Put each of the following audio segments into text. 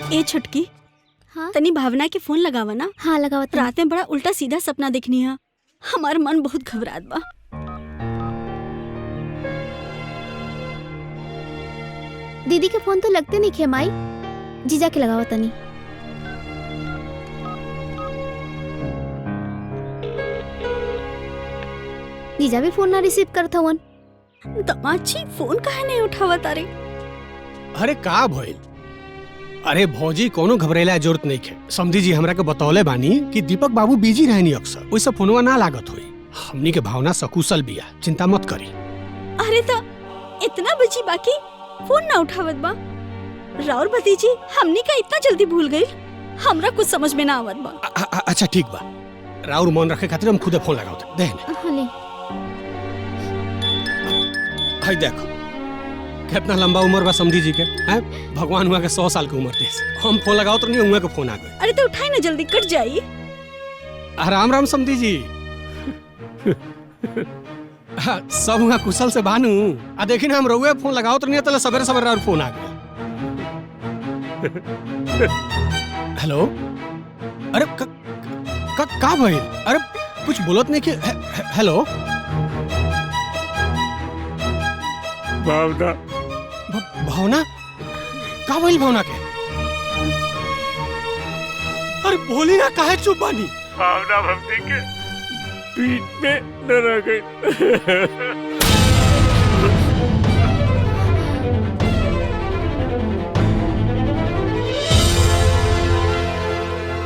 ए छुटकी, हाँ तनी भावना के फोन लगावा ना। हाँ लगावत रात में बड़ा उल्टा सीधा सपना देखनी है। हमार मन बहुत घबरात बा। दीदी के फोन तो लगते नहीं खे माई, जीजा के लगावत तनी। जीजा भी फोन ना रिसीव करत हवन। दमाची फोन काहे नहीं उठावा तारे? अरे का भइल? अरे भौजी कोनो घबरेला जरूरत नहीं है। समझी जी हमरा के बतौले बानी कि दीपक बाबू बिजी रहनी अक्सर, वैसे फोनवा ना लागत हुई। हमनी के भावना सकुशल बिया, चिंता मत करी। अरे तो इतना बची बाकी फोन ना उठावत बा। राउर भतीजी हमनी का इतना जल्दी भूल गई, हमरा कुछ समझ में ना आवत बा। अच्छा ठीक बा, राउर मन रखे खातिर हम खुदे फोन लगावत देहने। हले हाय देखो कितना लंबा उम्र बा समझी जी के। हैं भगवान हुआ के 100 साल की उम्र दे। हम फोन लगाओ तो नहीं, हुआ के फोन आ गए। अरे तो उठाई ना जल्दी, कट जाई। राम राम समझी जी। सब हुआ कुशल से बानू। आ देखी ना हम रहुए फोन लगाओ तो नहीं, तो सवेरे सवेरे फोन आ गए। हेलो, अरे का भाई? अरे कुछ बोलत नहीं कि हेलो भावना। भावना का भइल? भावना के अरे बोली ना, काहे चुप बानी? भावना भक्ति के पीठ में न रह गई।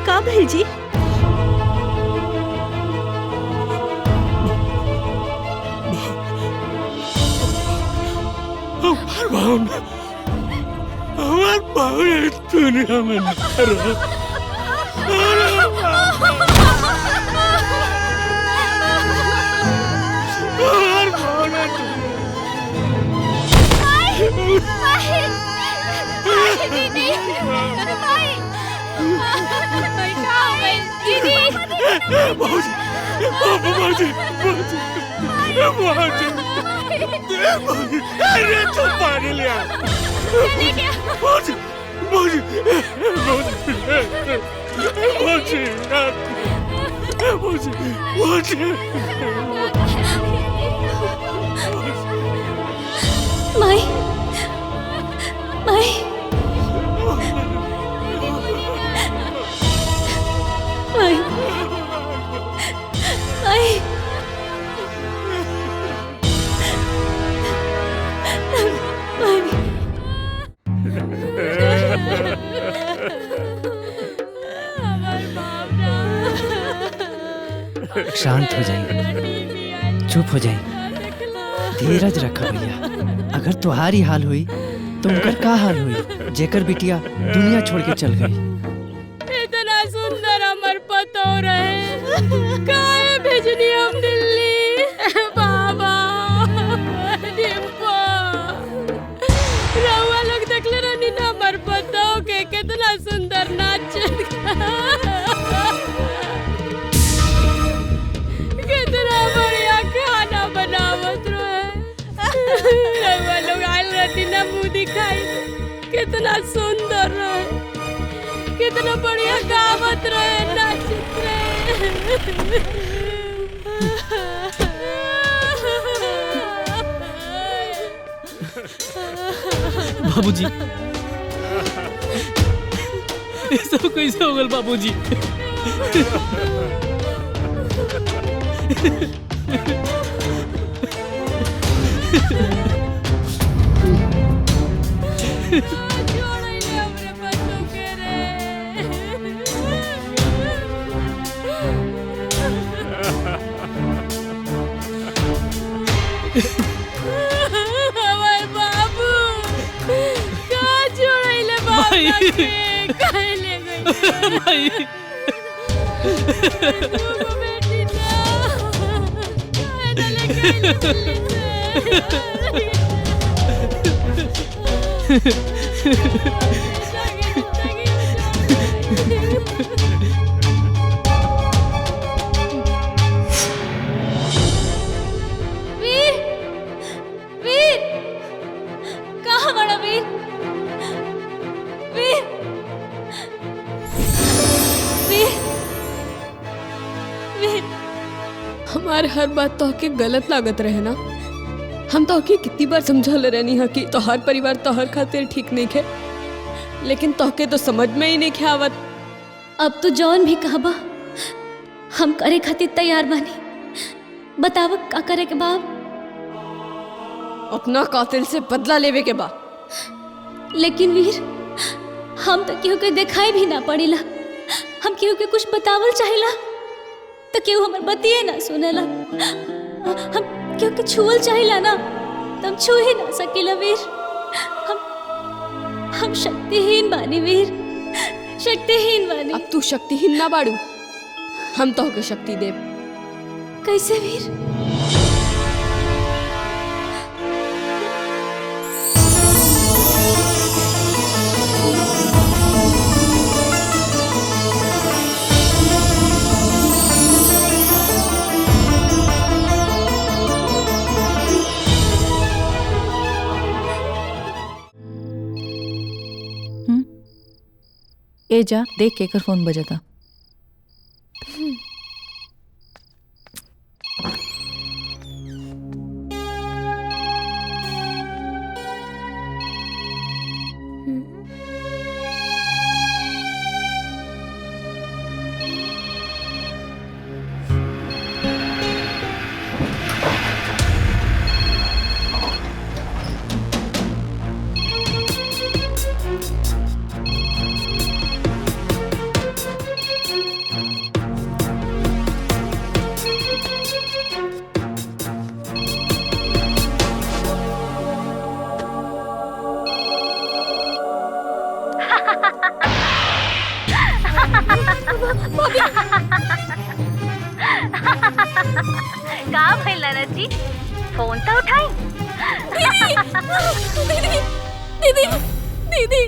का भइल जी? भावना, हमार भावना दुनिया में न रहो। हमार भावना अरे तो पानी लिया। माई माई माई माई शांत हो जाइए, चुप हो जाइए, धीरज रखा भैया। अगर तुम्हारी हाल हुई तो उनकर का हाल हुई, जेकर बिटिया दुनिया छोड़ के चल गई। इतना सुंदर हमर पतो रहे, काहे भेजनी हम दिल्ली? बाबा डिम्पो, रउआ लोग देखले रहनी ना हमर पतो के कितना सुंदर नाचत, कितना बढ़िया खाना बनावत रहे। रउआ लोग आयल रहती ना मुँह दिखाई, कितना सुंदर रहे, कितना बढ़िया गावत रहे, नाचत रहे। बाबूजी, ये सब कैसे हो गल बाबूजी? हमार बाबू का छोड़ैले बाबा के काहे ले गई? भाई बेटी ना काहे ना ले गई? वीर, वीर, कहाँ बड़ा वीर? वीर, हमारे हर बात तो के गलत लागत रहे ना। हम तो के कितनी बार समझाले रहनी है कि तोहर परिवार तोहर खातिर ठीक नहीं है, लेकिन तोहके तो समझ में ही नहीं आवत। अब तो जौन भी कहबा हम करे खातिर तैयार बानी। बताव का करे के बाप? अपना कातिल से बदला लेवे के बा। लेकिन वीर, हम तो केहू के दिखाई भी ना पड़ीला। हम केहू के कुछ बतावल चाहिला तो केहू हमर बतिये ना सुनेला। हम केहू के छुअल चाहिला ना तो हम छू ही ना सकीला वीर। हम शक्तिहीन बानी वीर, शक्तिहीन बानी। अब तू शक्तिहीन ना बाड़ू, हम तो के शक्ति देव। कैसे वीर? ए जा देख केकर फोन बजता। का भइल ननद जी? फोन तो उठाई। दीदी, दीदी,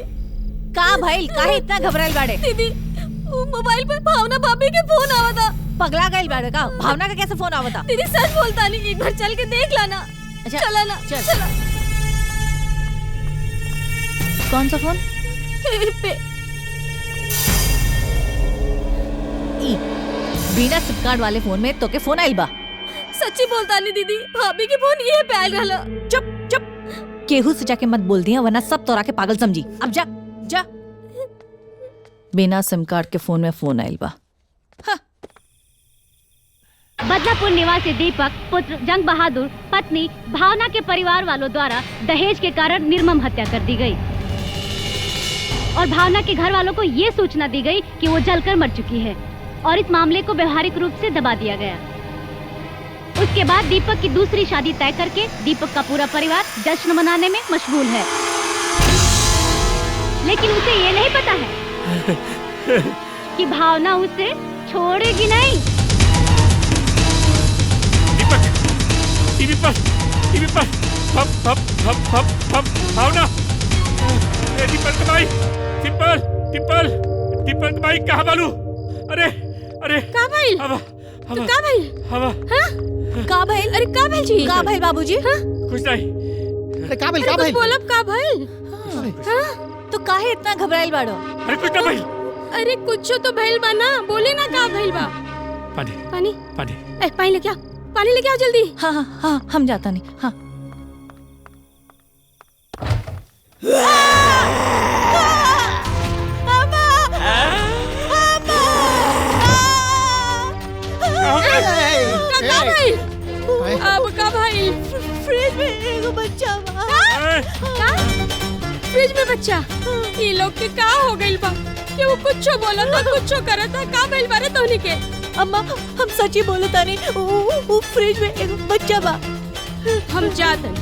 का भइल? काहे इतना घबराइल बाड़े? दीदी, मोबाइल पे भावना भाभी के फोन आवता। पगला गइल बाड़े का? भावना का कैसे फोन आवता? दीदी सच बोलता नहीं, एक बार चल के देख लाना। अच्छा, चला ना, चल। चला। कौन सा फोन? पे ई बिना सिम कार्ड वाले फोन में तोके फोन आइल बा? सच्ची बोलता नहीं दीदी, भाभी के फोन ये पे आइल रहला। चुप चुप, केहू से जाके मत बोल दिया वरना सब तोरा के पागल समझी। अब जा जा। बिना सिम कार्ड के फोन में फोन आइल बा। बदलापुर निवासी दीपक पुत्र जंग बहादुर पत्नी भावना के परिवार वालों द्वारा दहेज के कारण निर्मम हत्या कर दी गई और भावना के घर वालों को ये सूचना दी गई कि वो जलकर मर चुकी है और इस मामले को व्यवहारिक रूप से दबा दिया गया। उसके बाद दीपक की दूसरी शादी तय करके दीपक का पूरा परिवार जश्न मनाने में मशगूल है, लेकिन उसे ये नहीं पता है कि भावना उसे छोड़ेगी नहीं। टीवी पर भावना, दीपक भाई, दीपक भाई कहाँ बालू? अरे का भाई? हवा का भाई? हवा का भइल? अरे का भाई जी? का भइल बाबूजी? कुछ नहीं। अरे का भइल, का कुछ भइल? बोलब का भाई? तो काहे इतना घबराइल बाड़ो? अरे कुछ ना भाई। अरे कुछ तो भइल बा ना, बोले ना का भइल बा? पानी पानी, पानी। ए पानी लेके आ, पानी लेके आ जल्दी। हाँ हाँ हाँ, हम जाता नहीं। हाँ का भाई? अब का भाई? फ्रिज में एगो बच्चा बा। का? फ्रिज में बच्चा? ये लोग के का हो गइल बा? कि वो कुछो बोलता कुछो करता, का भइल बारे तोहनी के? अम्मा हम सच्ची बोले तानी, वो फ्रिज में एगो बच्चा बा। हम जात हनी।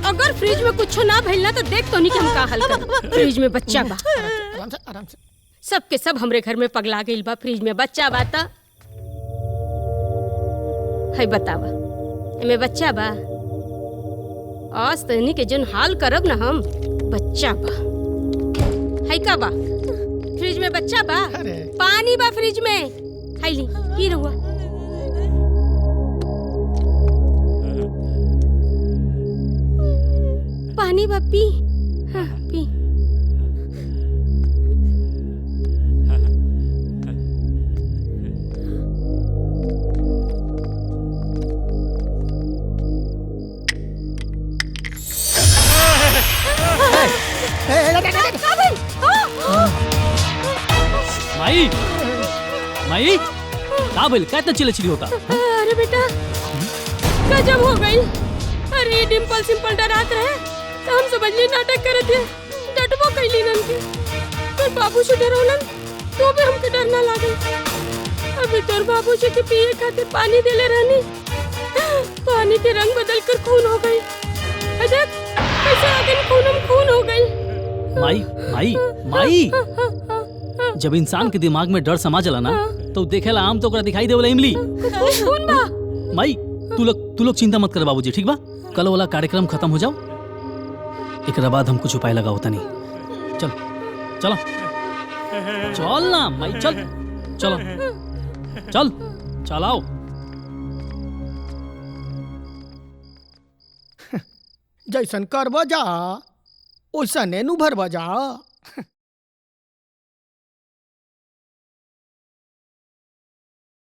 अगर फ्रिज में कुछो ना भइल ना तो देख तोहनी के हम का हल कर। फ्रिज में बच्चा बा। आराम से। सब के सब हमरे घर में पगला गइल बा। फ्रिज में बच्चा बा त है बतावा, एमे बच्चा बा? आज तनी के जन हाल करब ना हम। बच्चा बा है का बा? फ्रिज में बच्चा बा? अरे। पानी बा फ्रिज में, है ली पी रहुआ। पानी बा, पी। हाँ पी। माई का बोल का इतना चिल्ला चिल्ली होता? अरे बेटा गजब हो गई। अरे डिम्पल सिंपल डरात रहे तो हम समझली नाटक करत है। डटबो कैली नन के तोर बाबू से डरौलन तो भी हमके डर ना लागल। अभी तोर बाबू जी के पिए खातिर पानी देले रहनी, पानी के रंग बदल कर खून हो गई। देख कैसे आगे खून में खून हो गई। माई माई माई जब इंसान के दिमाग में डर समा जला ना तो देखेला आम तो ओकरा दिखाई देवला इमली। खून बा माई तू लोग चिंता मत कर बाबूजी, ठीक बा? कल वाला कार्यक्रम खत्म हो जाओ, एकरा बाद हम कुछ उपाय लगाओ तनी। चल चलो चल ना माई, चल चलो चल चलाओ। जैसन करब जा ओइसने नु भरब जा।